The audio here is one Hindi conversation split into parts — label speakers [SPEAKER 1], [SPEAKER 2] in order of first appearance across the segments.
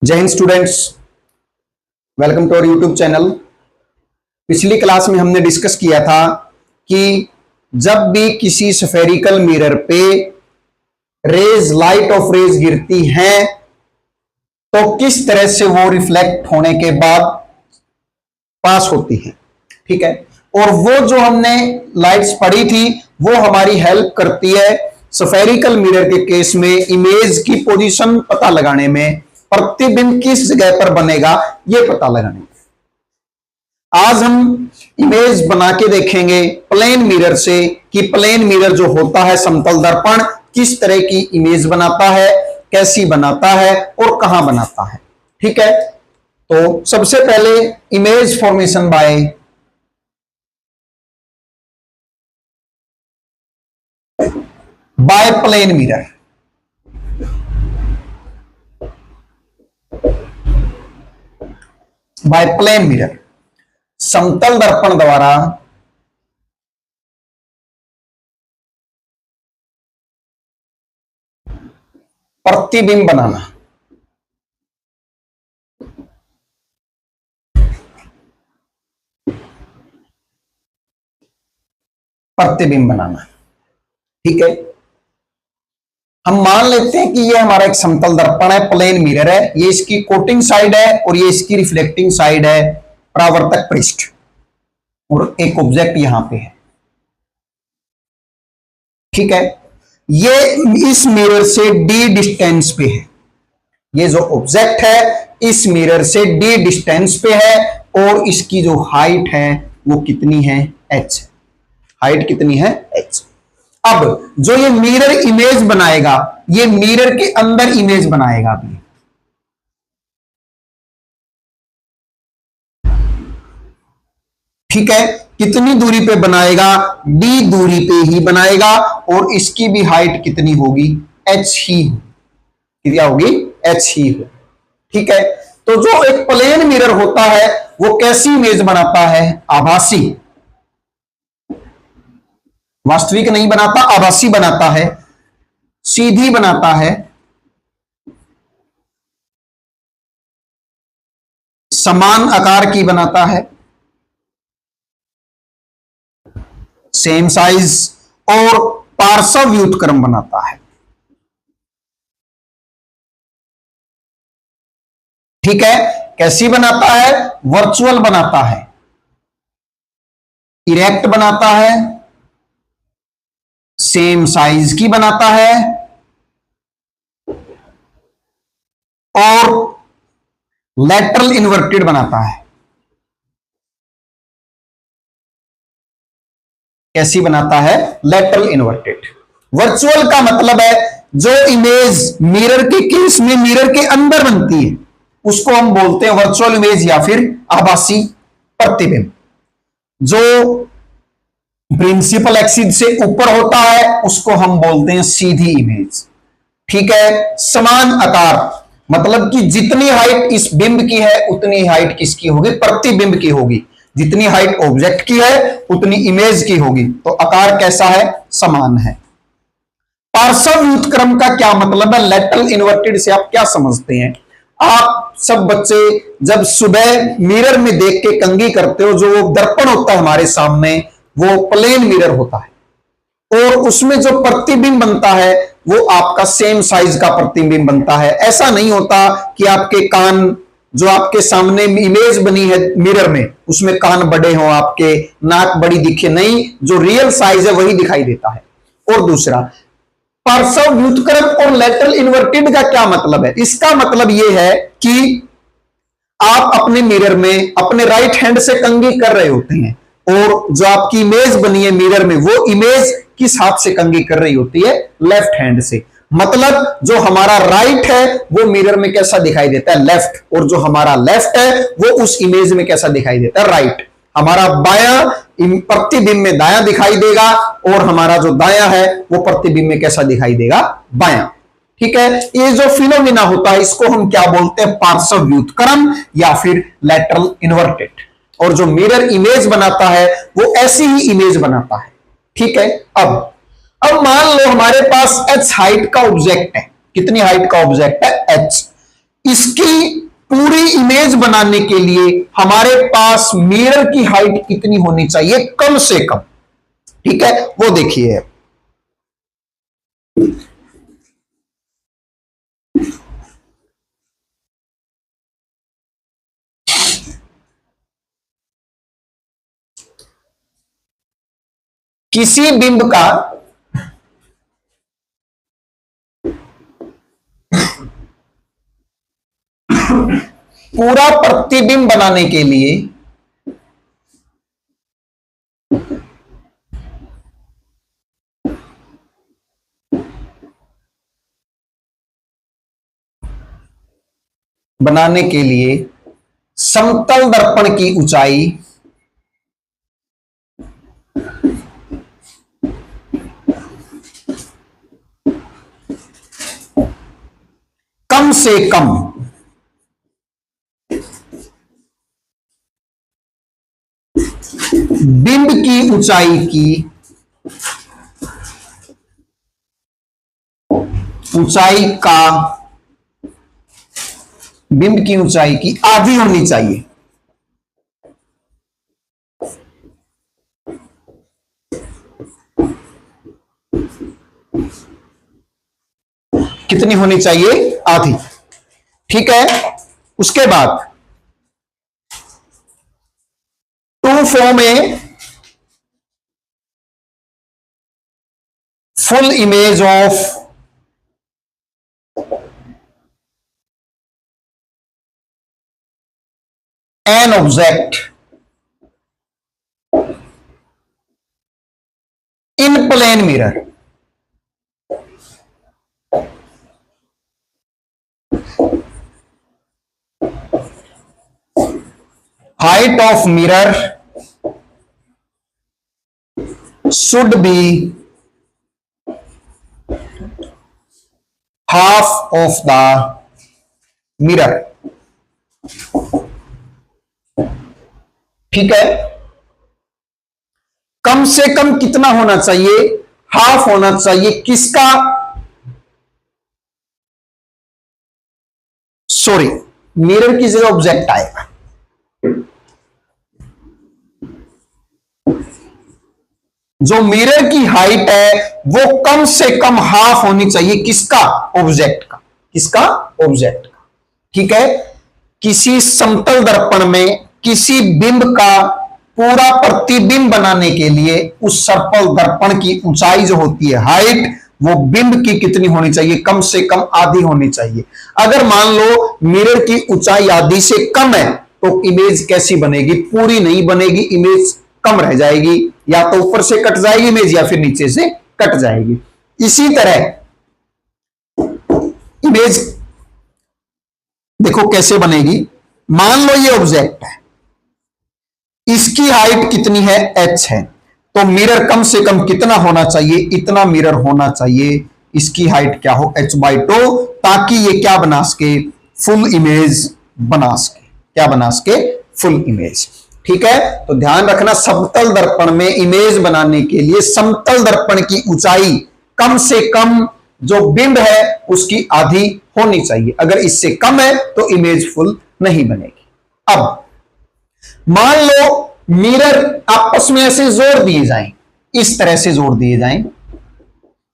[SPEAKER 1] जय हिंद students, welcome to our YouTube channel. पिछली क्लास में हमने डिस्कस किया था कि जब भी किसी स्फेरिकल मिरर पे रेज, लाइट ऑफ रेज गिरती हैं तो किस तरह से वो रिफ्लेक्ट होने के बाद पास होती हैं। ठीक है, और वो जो हमने लाइट्स पढ़ी थी वो हमारी हेल्प करती है स्फेरिकल मिरर के केस में इमेज की पोजीशन पता लगाने में, प्रतिबिंब किस जगह पर बनेगा ये पता लगाने में। आज हम इमेज बना के देखेंगे प्लेन मिरर से कि प्लेन मिरर जो होता है समतल दर्पण किस तरह की इमेज बनाता है, कैसी बनाता है और कहां बनाता है। ठीक है, तो सबसे पहले image formation by plane mirror. By plane mirror, समतल दर्पण द्वारा प्रतिबिंब बनाना। प्रतिबिंब बनाना। ठीक है, हम मान लेते हैं कि ये हमारा एक समतल दर्पण है, प्लेन मिरर है, ये इसकी कोटिंग साइड है और ये इसकी रिफ्लेक्टिंग साइड है, परावर्तक पृष्ठ, और एक ऑब्जेक्ट यहां पे है। ठीक है, ये इस मिरर से डी डिस्टेंस पे है, ये जो ऑब्जेक्ट है इस मिरर से डी डिस्टेंस पे है और इसकी जो हाइट है वो कितनी है, h। हाइट कितनी है, h। अब जो ये मिरर इमेज बनाएगा ये मिरर के अंदर इमेज बनाएगा भी। ठीक है, कितनी दूरी पे बनाएगा, d दूरी पे ही बनाएगा और इसकी भी हाइट कितनी होगी, h ही, क्या होगी, h ही हो। ठीक है, तो जो एक प्लेन मिरर होता है वो कैसी इमेज बनाता है, आभासी, वास्तविक नहीं बनाता, आभासी बनाता है, सीधी बनाता है, समान आकार की बनाता है, सेम साइज, और पार्श्व व्युत्क्रम बनाता है। ठीक है, कैसी बनाता है, वर्चुअल बनाता है, इरेक्ट बनाता है, सेम साइज की बनाता है और लैटरल इन्वर्टेड बनाता है। कैसी बनाता है, लैटरल इन्वर्टेड। वर्चुअल का मतलब है जो इमेज मिरर के केस में मिरर के अंदर बनती है उसको हम बोलते हैं वर्चुअल इमेज या फिर आभासी प्रतिबिंब। जो प्रिंसिपल एक्सिस से ऊपर होता है उसको हम बोलते हैं सीधी इमेज। ठीक है, समान आकार मतलब कि जितनी हाइट इस बिंब की है उतनी हाइट किसकी होगी, प्रतिबिंब की होगी। जितनी हाइट ऑब्जेक्ट की है उतनी इमेज की होगी, तो आकार कैसा है, समान है। पार्श्व व्युत्क्रम का क्या मतलब है, लैटरल इन्वर्टेड से आप क्या समझते हैं। आप सब बच्चे जब सुबह मिरर में देख के कंघी करते हो, जो वो दर्पण होता है हमारे सामने वो प्लेन मिरर होता है और उसमें जो प्रतिबिंब बनता है वो आपका सेम साइज का प्रतिबिंब बनता है। ऐसा नहीं होता कि आपके कान, जो आपके सामने इमेज बनी है मिरर में उसमें कान बड़े हो, आपके नाक बड़ी दिखे, नहीं, जो रियल साइज है वही दिखाई देता है। और दूसरा, पार्श्व व्युत्क्रम और लैटरल इन्वर्टेड का क्या मतलब है, इसका मतलब यह है कि आप अपने मिरर में अपने राइट हैंड से कंघी कर रहे होते हैं और जो आपकी इमेज बनी है मिरर में वो इमेज किस हाथ से कंघी कर रही होती है, लेफ्ट हैंड से। मतलब जो हमारा राइट है वो मिरर में कैसा दिखाई देता है, लेफ्ट, और जो हमारा लेफ्ट है वो उस इमेज में कैसा दिखाई देता है, राइट। हमारा बायां प्रतिबिंब में दायां दिखाई देगा और हमारा जो दायां है वो प्रतिबिंब में कैसा दिखाई देगा, बायां। ठीक है, ये जो फिनोमिना होता है इसको हम क्या बोलते हैं, पार्श्व व्युत्क्रम या फिर लैटरल इन्वर्टेड। और जो मिरर इमेज बनाता है वो ऐसी ही इमेज बनाता है। ठीक है, अब मान लो हमारे पास h हाइट का ऑब्जेक्ट है। कितनी हाइट का ऑब्जेक्ट है, h। इसकी पूरी इमेज बनाने के लिए हमारे पास मिरर की हाइट कितनी होनी चाहिए कम से कम। ठीक है, वो देखिए। किसी बिंब का पूरा प्रतिबिंब बनाने के लिए समतल दर्पण की ऊंचाई कम से कम बिंब की ऊंचाई की आधी होनी चाहिए। कितनी होनी चाहिए? आधी। ठीक है, उसके बाद 2 में full image of an object in plane mirror. Height of mirror should be half of the mirror। ठीक है, कम से कम कितना होना चाहिए? हाफ होना चाहिए। किसका? सॉरी, मिरर की जगह ऑब्जेक्ट आएगा। जो मिरर की हाइट है वो कम से कम हाफ होनी चाहिए। किसका? ऑब्जेक्ट का। किसका? ऑब्जेक्ट का। ठीक है, किसी समतल दर्पण में किसी बिंब का पूरा प्रतिबिंब बनाने के लिए उस सर्पल दर्पण की ऊंचाई जो होती है, हाइट, वो बिंब की कितनी होनी चाहिए? कम से कम आधी होनी चाहिए। अगर मान लो मिरर की ऊंचाई आधी से कम है तो इमेज कैसी बनेगी? पूरी नहीं बनेगी, इमेज कम रह जाएगी। या तो ऊपर से कट जाएगी इमेज या फिर नीचे से कट जाएगी। इसी तरह इमेज देखो कैसे बनेगी। मान लो ये ऑब्जेक्ट है, इसकी हाइट कितनी है? h है। तो मिरर कम से कम कितना होना चाहिए? इतना मिरर होना चाहिए। इसकी हाइट क्या हो? h/2, ताकि ये क्या बना सके? फुल इमेज बना सके। क्या बना सके? Full image. ठीक है, तो ध्यान रखना, समतल दर्पण में इमेज बनाने के लिए समतल दर्पण की ऊंचाई कम से कम जो बिंब है उसकी आधी होनी चाहिए। अगर इससे कम है तो इमेज फुल नहीं बनेगी। अब मान लो मिरर आपस में ऐसे जोड़ दिए जाएं, इस तरह से जोड़ दिए जाएं।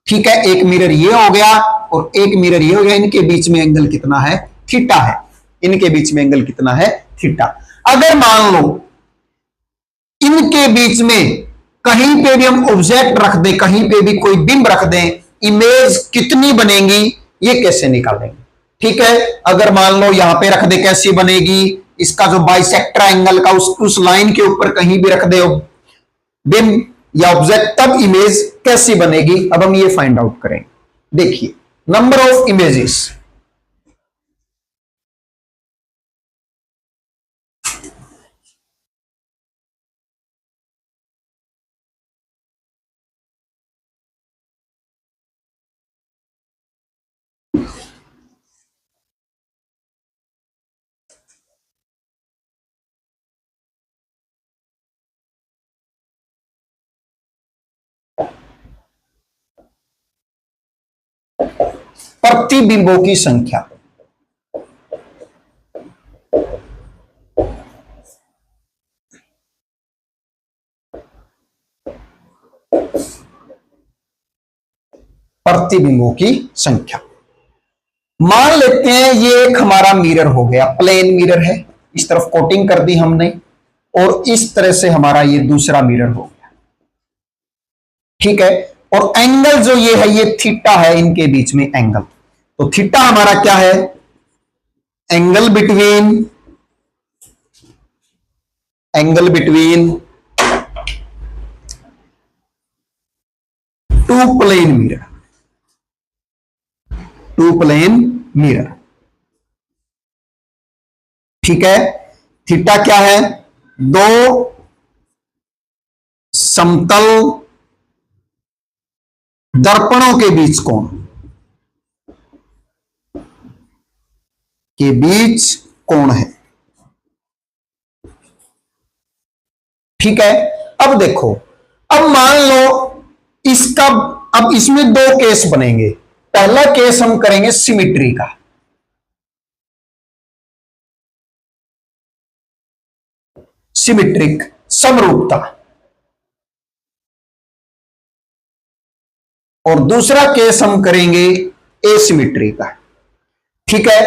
[SPEAKER 1] ठीक है, एक मिरर ये हो गया और एक मिरर ये हो गया। इनके बीच में एंगल कितना है? थीटा है। इनके बीच में एंगल कितना है? थीटा। अगर मान लो इनके बीच में कहीं पे भी हम ऑब्जेक्ट रख दें, कहीं पे भी कोई बिंब रख दें, इमेज कितनी बनेगी ये कैसे निकालेंगे? ठीक है, अगर मान लो यहां पे रख दे, कैसी बनेगी? इसका जो बाइसेक्टर एंगल का उस लाइन के ऊपर कहीं भी रख दे बिंब या ऑब्जेक्ट, तब इमेज कैसी बनेगी? अब हम ये फाइंड आउट करेंगे। देखिए, नंबर ऑफ इमेजेस, प्रतिबिंबों की संख्या। प्रतिबिंबों की संख्या। मान लेते हैं ये एक हमारा मिरर हो गया, प्लेन मिरर है, इस तरफ कोटिंग कर दी हमने, और इस तरह से हमारा ये दूसरा मिरर हो गया, ठीक है। और एंगल जो ये है, ये थीटा है, इनके बीच में एंगल, तो थीटा हमारा क्या है, angle between two plane mirror, ठीक है। थीटा क्या है, दो समतल दर्पणों के बीच कोण है, ठीक है। अब देखो, अब मान लो इसका, अब इसमें दो केस बनेंगे। पहला केस हम करेंगे सिमिट्री का, सिमिट्रिक समरूपता, और दूसरा केस हम करेंगे एसिमिट्री का, ठीक है।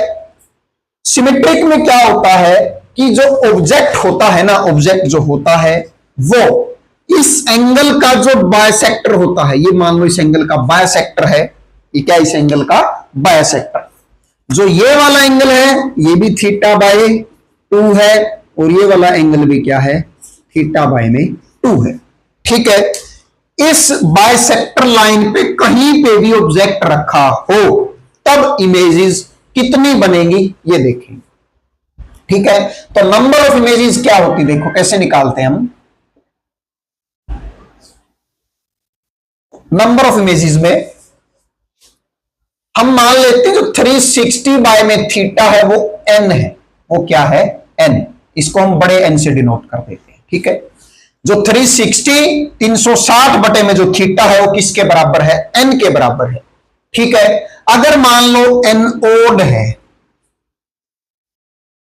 [SPEAKER 1] सिमेट्रिक में क्या होता है कि जो ऑब्जेक्ट होता है ना, ऑब्जेक्ट जो होता है वो इस एंगल का जो बायसेक्टर होता है, ये मान लो इस एंगल का बायसेक्टर है, ये क्या, इस एंगल का बायसेक्टर, जो ये वाला एंगल है ये भी थीटा बाय 2 है, और ये वाला एंगल भी क्या है, थीटा बाय में 2 है, ठीक है। इस बायसेक्टर लाइन पे कहीं पे भी ऑब्जेक्ट रखा हो तब इमेजेस कितनी बनेंगी ये देखेंगे, ठीक है। तो नंबर ऑफ इमेजेस क्या होती, देखो कैसे निकालते हैं हम। नंबर ऑफ इमेजेस में हम मान लेते हैं जो 360 बाय में थीटा है वो n है, वो क्या है, n, इसको हम बड़े n से डिनोट कर देते हैं, ठीक है। जो 360 बटे में जो थीटा है वो किसके बराबर है, n के बराबर है, ठीक है। अगर मान लो n ओड है,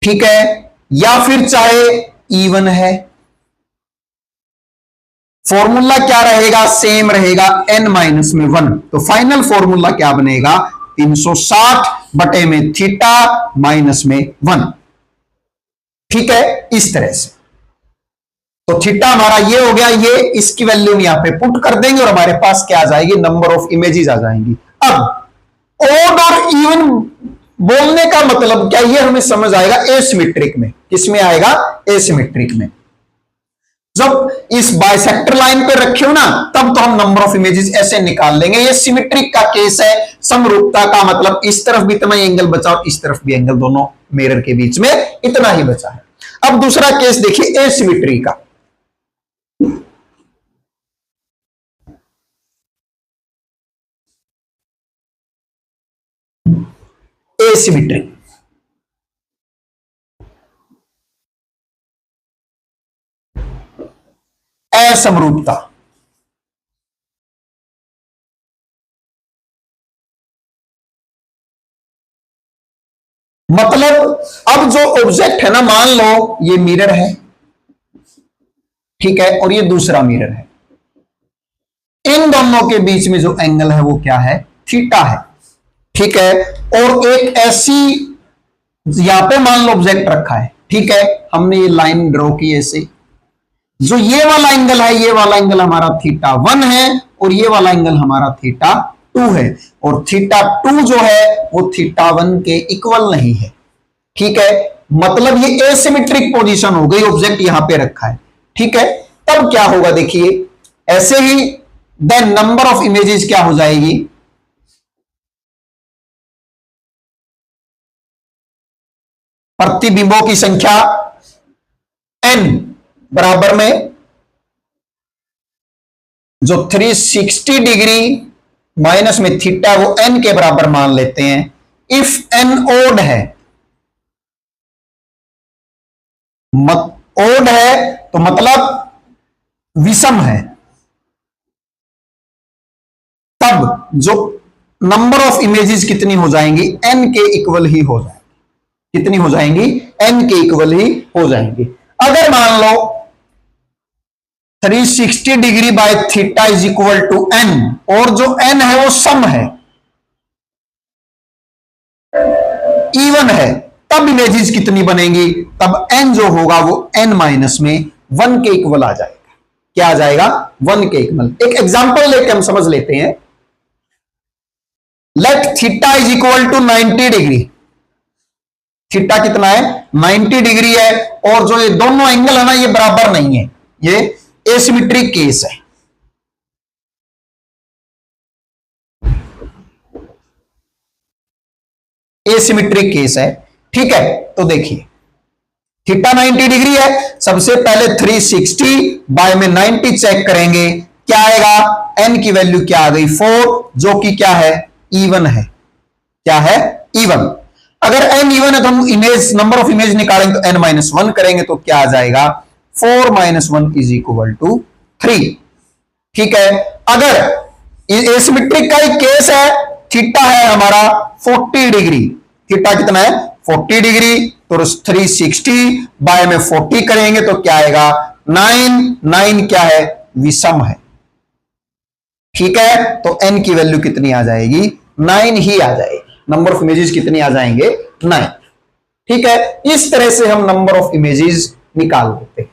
[SPEAKER 1] ठीक है, या फिर चाहे इवन है, फॉर्मूला क्या रहेगा, सेम रहेगा, n माइनस में 1, तो फाइनल फॉर्मूला क्या बनेगा, 360 बटे में थीटा माइनस में 1, ठीक है, इस तरह से। तो थीटा हमारा ये हो गया, ये इसकी वैल्यू यहां पे पुट कर देंगे और हमारे पास क्या आ जाएगी, नंबर ऑफ इमेजेस आ जाएंगी। अब ओड और इवन बोलने का मतलब क्या, ये हमें समझ आएगा एसिमेट्रिक में, किसमें आएगा, एसिमेट्रिक में। जब इस बाइसेक्टर लाइन पे रखे हो ना, तब तो हम नंबर ऑफ इमेजेस ऐसे निकाल लेंगे। ये सिमेट्रिक का केस है, समरूपता का मतलब इस तरफ भी इतना ही एंगल बचा और इस तरफ भी एंगल, दोनों मिरर के बीच में इतना ही बचा है। अब दूसरा केस देखिए एसिमेट्री का, एसिमेट्री, असमरूपता, मतलब अब जो ऑब्जेक्ट है ना, मान लो ये मिरर है, ठीक है, और ये दूसरा मिरर है, इन दोनों के बीच में जो एंगल है वो क्या है, थीटा है, ठीक है। और एक ऐसी, यहां पे मान लो ऑब्जेक्ट रखा है, ठीक है, हमने ये लाइन ड्रॉ की ऐसे, जो ये वाला एंगल है, ये वाला एंगल हमारा थीटा 1 है और ये वाला एंगल हमारा थीटा 2 है, और थीटा 2 जो है वो थीटा 1 के इक्वल नहीं है, ठीक है। मतलब ये एसिमेट्रिक पोजीशन हो गई, ऑब्जेक्ट यहां पे रखा है, ठीक है। तब क्या होगा देखिए, ऐसे ही देन नंबर ऑफ इमेजेस क्या हो जाएगी, प्रतिबिंबों की संख्या n बराबर में जो 360 डिग्री माइनस में थीटा वो n के बराबर मान लेते हैं। इफ n ओड है, ओड है तो मतलब विषम है, तब जो नंबर ऑफ इमेजेस कितनी हो जाएंगी, n के इक्वल ही हो जाएंगी, कितनी हो जाएंगी, n के इक्वल ही हो जाएंगी। अगर मान लो 360 degree by theta is equal to N, और जो एन है वो सम है, इवन है, तब इमेजेस कितनी बनेंगी? तब एन जो होगा वो एन माइनस में 1 के इक्वल आ जाएगा। क्या आ जाएगा? 1 के इक्वल। एक एग्जांपल लेके हम समझ लेते हैं। Let theta is equal to 90 degree. Theta कितना है? 90 डिग्री है, और जो ये दोनों एंगल है ना, ये बराबर नहीं है, ये एसिमेट्रिक केस है। एसिमेट्रिक केस है, ठीक है। तो देखिए थीटा 90 डिग्री है, सबसे पहले 360 बाय में 90 चेक करेंगे, क्या आएगा? एन की वैल्यू क्या आ गई? 4, जो कि क्या है? इवन है। क्या है? इवन। अगर एन इवन है तो हम इमेज, नंबर ऑफ इमेज निकालेंगे तो एन माइनस 1 करेंगे तो क्या आ जाएगा? 4 माइनस 1 इज इक्वल टू 3। ठीक है। अगर एसिमेट्रिक का एक केस है, थीटा है हमारा 40 डिग्री, थीटा कितना है? 40 डिग्री, तो 360 बाय में 40 करेंगे तो क्या आएगा? 9। 9 क्या है? विषम है। ठीक है, तो n की वैल्यू कितनी आ जाएगी? 9 ही आ जाएगी। नंबर ऑफ इमेजेस कितनी आ जाएंगे? 9। ठीक है, इस तरह से हम नंबर ऑफ इमेजेस निकाल लेते हैं।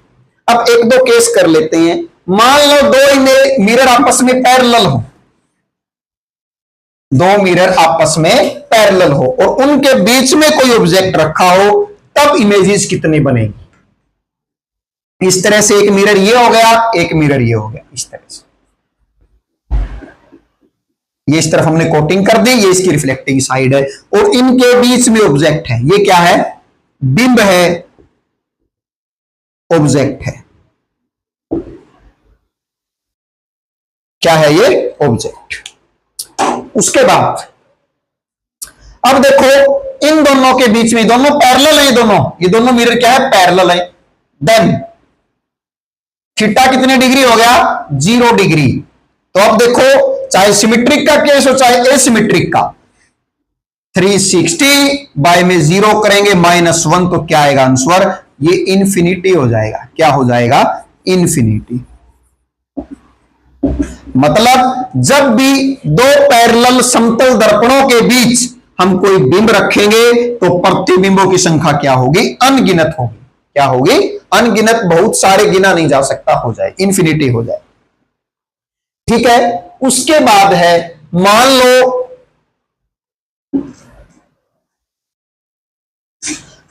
[SPEAKER 1] अब एक दो केस कर लेते हैं। मान लो दो मिरर आपस में पैरेलल हो, दो मिरर आपस में पैरेलल हो और उनके बीच में कोई ऑब्जेक्ट रखा हो, तब इमेजेस कितनी बनेगी? इस तरह से एक मिरर ये हो गया, एक मिरर ये हो गया, इस तरह से। ये इस तरफ हमने कोटिंग कर दी, ये इसकी रिफ्लेक्टिंग साइड है, और इनके बीच में ऑब्जेक्ट है। ये क्या है? बिंब है, ऑब्जेक्ट है। क्या है ये? ऑब्जेक्ट। उसके बाद अब देखो, इन दोनों के बीच में, दोनों पैरेलल है, ये दोनों मिरर क्या है? पैरेलल है। देन थीटा कितने डिग्री हो गया? 0 डिग्री। तो अब देखो, चाहे सिमेट्रिक का केस हो चाहे एसिमेट्रिक का, 360 बाय में 0 करेंगे -1 तो क्या आएगा आंसर? ये इन्फिनिटी हो जाएगा। क्या हो जाएगा? इन्फिनिटी। मतलब जब भी दो पैरेलल समतल दर्पणों के बीच हम कोई बिंब रखेंगे तो प्रतिबिंबों की संख्या क्या होगी? अनगिनत होगी। क्या होगी? अनगिनत, बहुत सारे, गिना नहीं जा सकता, हो जाए, इन्फिनिटी हो जाए। ठीक है। उसके बाद है, मान लो,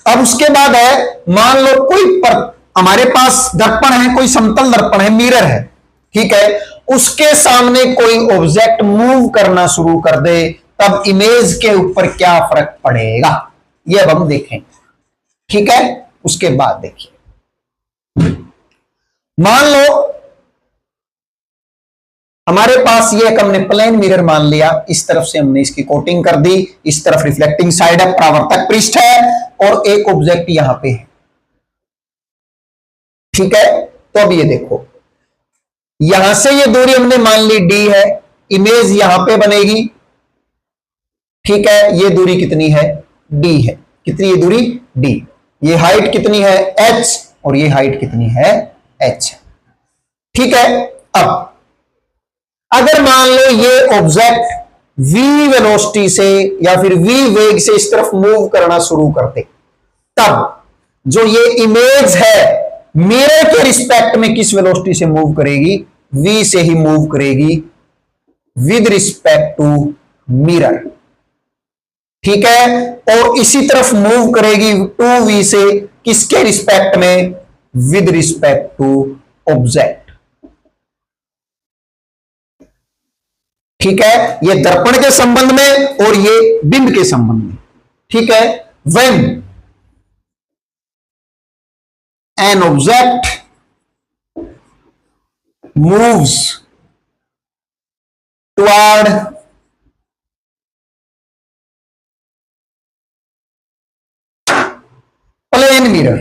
[SPEAKER 1] अब उसके बाद है, मान लो कोई हमारे पास दर्पण है, कोई समतल दर्पण है, मिरर है, ठीक है, उसके सामने कोई ऑब्जेक्ट मूव करना शुरू कर दे, तब इमेज के ऊपर क्या फर्क पड़ेगा? ये अब हम देखें। ठीक है। उसके बाद देखिए, मान लो हमारे पास ये एक हमने प्लेन मिरर मान लिया, इस तरफ से हमने इसकी कोटिंग कर दी, इस तरफ रिफ्लेक्टिंग साइड है, परावर्तक पृष्ठ है, और एक ऑब्जेक्ट यहां पे है। ठीक है। तो अब ये देखो, यहां से ये दूरी हमने मान ली d है, इमेज यहां पे बनेगी। ठीक है। ये दूरी कितनी है? d है। कितनी ये दूरी? d। ये हाइट कितनी है? h, और ये हाइट कितनी है? h। ठीक है। अब अगर मान लो ये ऑब्जेक्ट v वेलोसिटी से या फिर v वेग से इस तरफ मूव करना शुरू करते, तब जो ये इमेज है मिरर के रिस्पेक्ट में किस वेलोसिटी से मूव करेगी? v से ही मूव करेगी, विद रिस्पेक्ट टू मिरर। ठीक है। और इसी तरफ मूव करेगी 2v से, किसके रिस्पेक्ट में? With respect to object. ठीक है। ये दर्पण के संबंध में और ये बिंब के संबंध में। ठीक है। When an object moves toward plane mirror,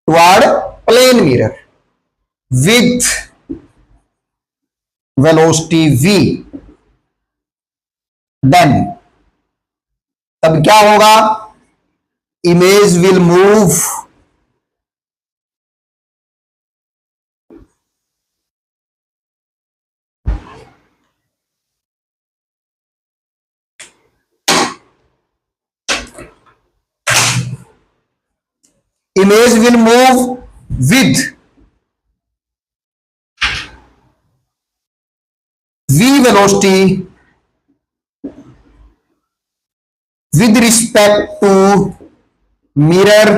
[SPEAKER 1] toward plane mirror with velocity v, then तब क्या होगा? image will move with v velocity with respect to mirror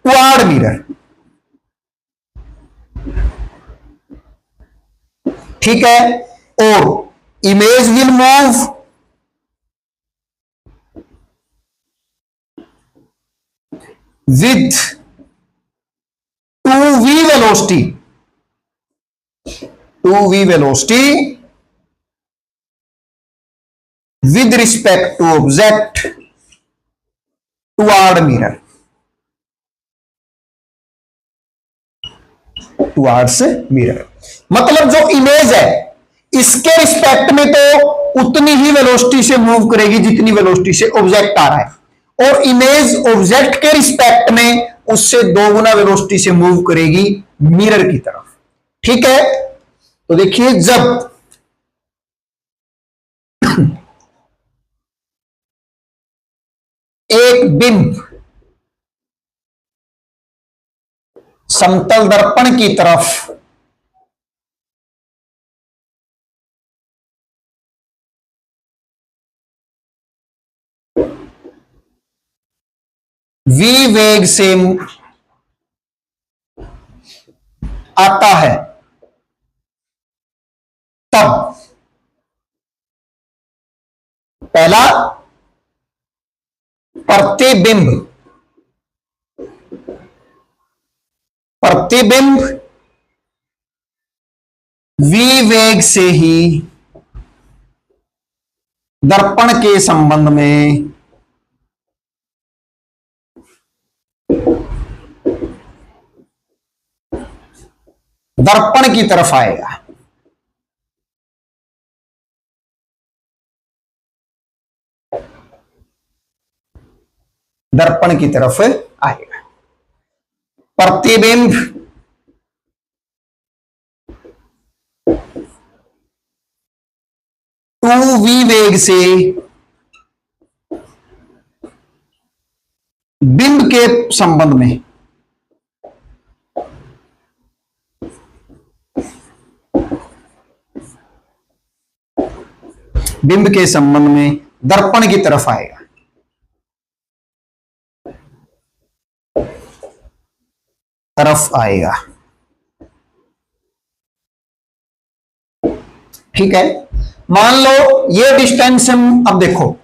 [SPEAKER 1] toward mirror। ठीक है, और image will move with 2v velocity with respect to object toward mirror, towards mirror। मतलब जो इमेज है इसके रिस्पेक्ट में तो उतनी ही वेलोसिटी से मूव करेगी जितनी वेलोसिटी से ऑब्जेक्ट आ रहा है, और इमेज ऑब्जेक्ट के रिस्पेक्ट में उससे 2 गुना वेलोसिटी से मूव करेगी मिरर की तरफ। ठीक है, तो देखिए जब एक बिंब समतल दर्पण की तरफ v वेग से आता है तब पहला प्रतिबिंब v वेग से ही दर्पण के संबंध में दर्पण की तरफ आएगा। दर्पण की तरफ आएगा। प्रतिबिंब टू वी वेग से बिंब के संबंध में दर्पण की तरफ आएगा। ठीक है, मान लो ये डिस्टेंस हम अब देखो,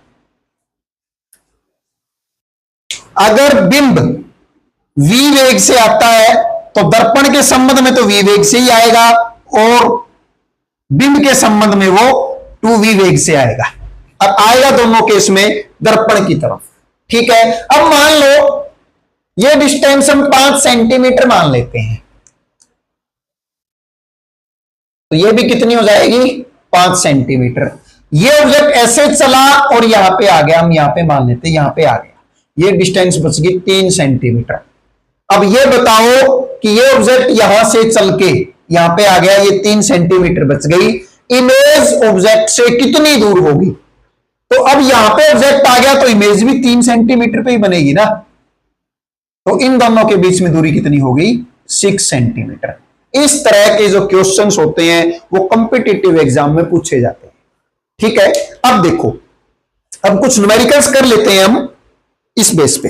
[SPEAKER 1] अगर बिंब v वेग से आता है तो दर्पण के संबंध में तो v वेग से ही आएगा और बिंब के संबंध में वो 2v वेग से आएगा। अब आएगा दोनों केस में दर्पण की तरफ। ठीक है, अब मान लो ये डिस्टेंस हम 5 सेंटीमीटर मान लेते हैं, तो ये भी कितनी हो जाएगी 5 सेंटीमीटर। ये ऑब्जेक्ट ऐसे चला और यहां पे आ गया, हम यहां पे मान लेते हैं यहां पे आ गया, ये डिस्टेंस बच गई 3 सेंटीमीटर। अब ये बताओ कि ये ऑब्जेक्ट यहां से चल के यहां पे आ गया, ये 3 सेंटीमीटर बच गई, इमेज ऑब्जेक्ट से कितनी दूर होगी? तो अब यहां पे ऑब्जेक्ट आ गया तो इमेज भी 3 सेंटीमीटर पे ही बनेगी ना, तो इन दोनों के बीच में दूरी कितनी हो गई 6 सेंटीमीटर। इस तरह के जो क्वेश्चंस होते हैं वो कॉम्पिटिटिव एग्जाम में पूछे जाते हैं। ठीक है, अब देखो, अब कुछ न्यूमेरिकल्स कर लेते हैं हम इस बेस पे।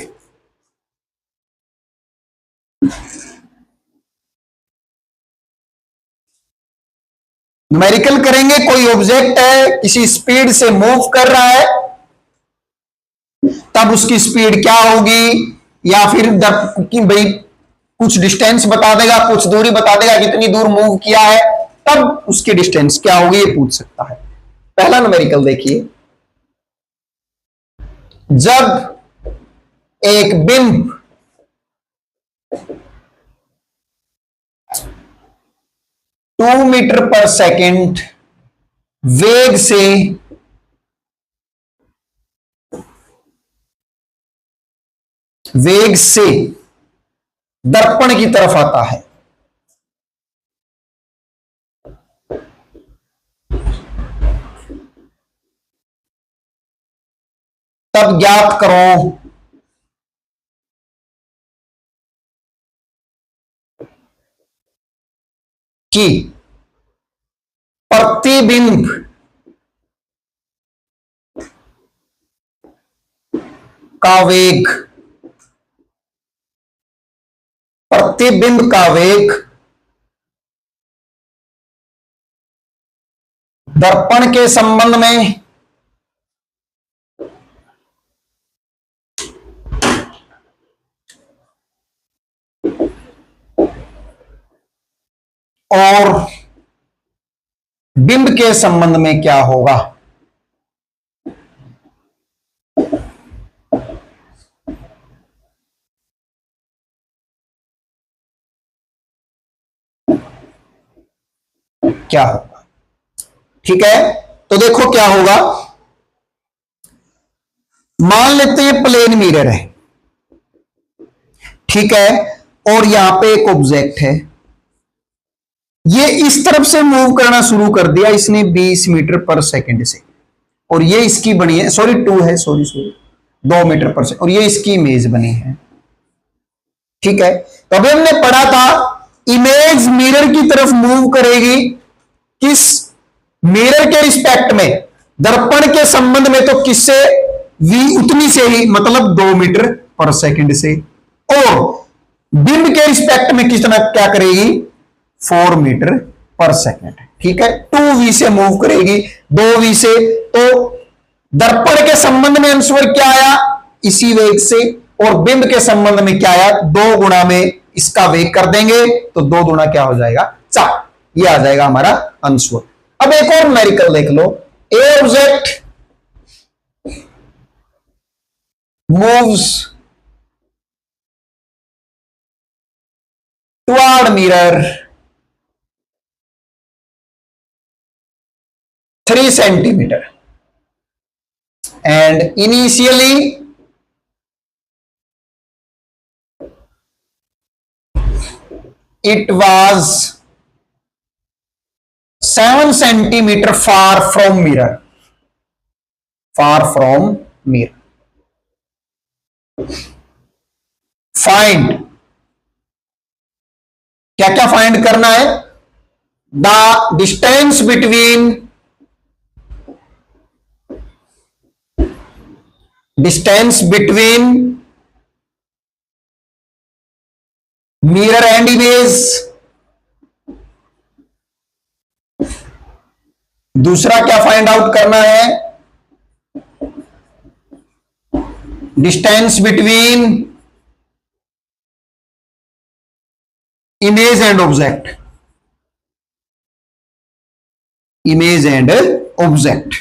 [SPEAKER 1] न्यूमेरिकल करेंगे, कोई ऑब्जेक्ट है किसी स्पीड से मूव कर रहा है, तब उसकी स्पीड क्या होगी, या फिर कि भाई कुछ डिस्टेंस बता देगा, कुछ दूरी बता देगा कितनी दूर मूव किया है, तब उसकी डिस्टेंस क्या होगी ये पूछ सकता है। पहला न्यूमेरिकल देखिए, जब एक बिंब टू मीटर पर सेकेंड वेग से वेग से दर्पण की तरफ आता है, तब ज्ञात करो कि प्रतिबिंब का वेग, प्रतिबिंब का वेग दर्पण के संबंध में और बिंब के संबंध में क्या होगा। क्या होगा, ठीक है। तो देखो क्या होगा, मान लेते हैं प्लेन मिरर है, ठीक है, और यहां पे एक ऑब्जेक्ट है, ये इस तरफ से मूव करना शुरू कर दिया इसने 20 मीटर पर सेकंड से, और ये इसकी बनी है, सॉरी 2 है, सॉरी 2 मीटर पर सेकंड, और ये इसकी इमेज बनी है, ठीक है। तो अभी हमने पढ़ा था इमेज मिरर की तरफ मूव करेगी, किस मिरर के रिस्पेक्ट में, दर्पण के संबंध में तो किससे, v उतनी से ही, मतलब 2 मीटर पर सेकंड से, और बिंब के रिस्पेक्ट में कितना क्या करेगी, 4 मीटर पर सेकंड, ठीक है। 2v से मूव करेगी, 2v से, तो दर्पण के संबंध में आंसर क्या आया, इसी वेग से, और बिंब के संबंध में क्या आया, 2 गुणा में इसका वेग कर देंगे, तो 2 गुणा क्या हो जाएगा, 4, ये आ जाएगा हमारा आंसर। अब एक और न्यूमेरिकल देख लो, A object moves toward mirror 3 centimeter and initially it was 7 centimeter far from mirror, far from mirror. Find, क्या क्या फाइंड करना है, the distance between, distance between mirror and image, दूसरा क्या फाइंड आउट करना है, distance between image and object, image and object.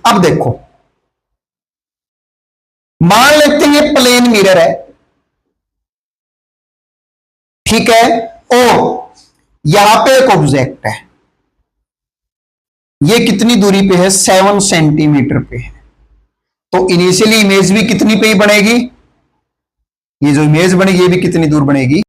[SPEAKER 1] अब देखो, मान लेते हैं प्लेन मिरर है, ठीक है, और यहां पे एक ऑब्जेक्ट है, ये कितनी दूरी पे है, 7 सेंटीमीटर पे है, तो इनिशियली इमेज भी कितनी पे ही बनेगी, ये जो इमेज बनेगी ये भी कितनी दूर बनेगी,